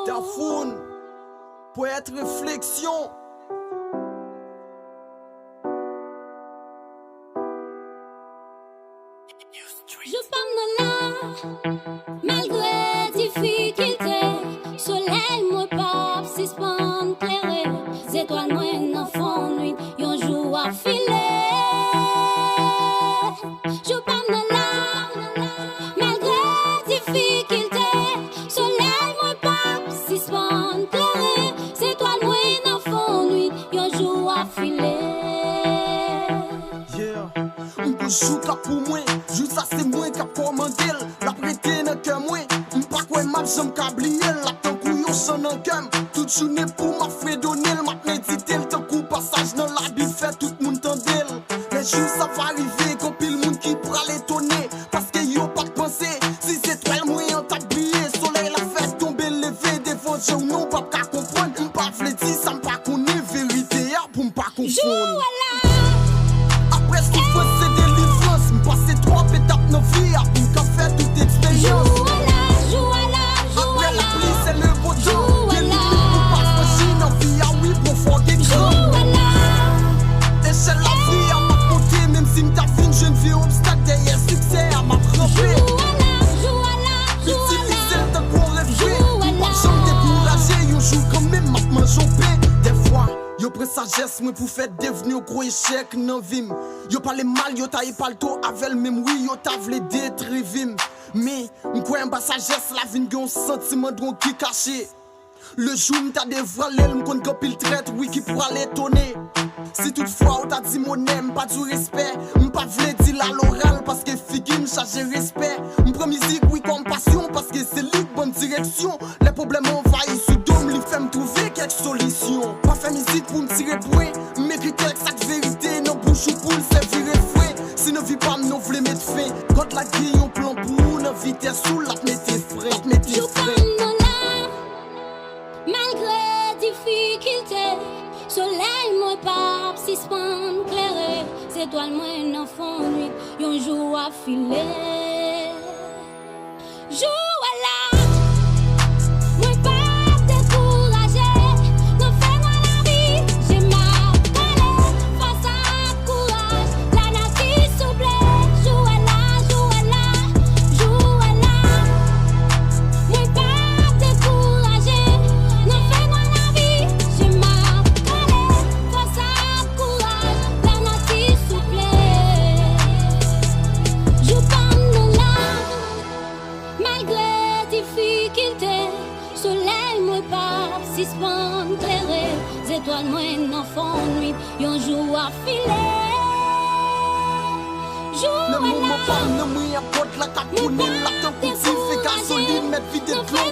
Tafoun, poète réflexion. Je parle là, malgré difficulté. Soleil, moi, pas suspend clairé. Étoiles, moi, n'en font nuit. Yon jour à filer. Je parle là, malgré difficulté. Soleil, moi, pas suspend clairé. Étoiles, moi, n'en font nuit. Yon jour à filer. Yeah, on peut jouer pour moi. Juste ça c'est moi qui a commandé. La prêté dans que moi. M'pas quoi m'a j'aime cablier. La tant couillon son en cam. Toute journée pour m'a fait donner. M'a médité le temps coup passage dans la vie fait tout le monde tendel. Les jours ça va arriver. Quand pile monde qui pourra l'étonner. Parce que yo pas de pensée. Si c'est toi le moyen t'a brillé. Soleil la fait tomber lever. Devant Dieu ou non pas qu'à comprendre. M'pas v'le dire ça m'pas connaît vérité. Pour m'pas confondre. Après ce qu'il faut c'est délivrance. M'passer 3 étapes dans vie. Pour qu'à faire toute expérience. Après la pluie c'est le beau temps. Des limites pour pas franchir dans vie. Ah oui pour faire des grands. Échelle la vie à m'a monté. Même si m't'a vu une jeune vie obstacle derrière succès à m'a trempé. Utiliser le temps qu'on rêve. Pas jamais découragé. Yon joue quand même m'a manjopé. Des fois yo prend sagesse moi pour faire devenir gros échec dans vie. Yo parle mal, yo taille pas le taux avec même oui, yo t'a vle détruire vie. Mais m'croit en bas sagesse la vie un sentiment de qui caché. Le jour m't'a dévoilé, m'conn copil traite, oui qui pourra l'étonner. Si toutefois on t'a dit mon aime, pas du respect, m'pas vle dire la l'oral parce que figi m'charge respect. M'prend musique oui compassion parce que c'est lui bonne direction. Les problèmes envahissent sous dôme, li fait m'trouver quelques solutions. Pas faire musique pour m'tirer point, mériter exact vérité, non bouche ou poule c'est virer fouet. Si ne vit pas m'non vle mettre fin, quand la grille on plan pour nous vitesse sous la mettez frais, mettez frais. Malgré difficulté, soleil moi pas suspend clairé, étoiles moi n'en font nuit, yon jour à filer. Jour à la, moi pas découragé, non fais-moi la vie, j'ai ma colère, face à courage, la nature souple. Jour à la, jour à la, jour à la, moi pas découragé. Suspend clairé, étoiles moins n'en font nuit, yon jour à filer. Jour à la, ne m'y apporte la capoune, la temps qu'on fait gasoline, mettre vide de l'eau,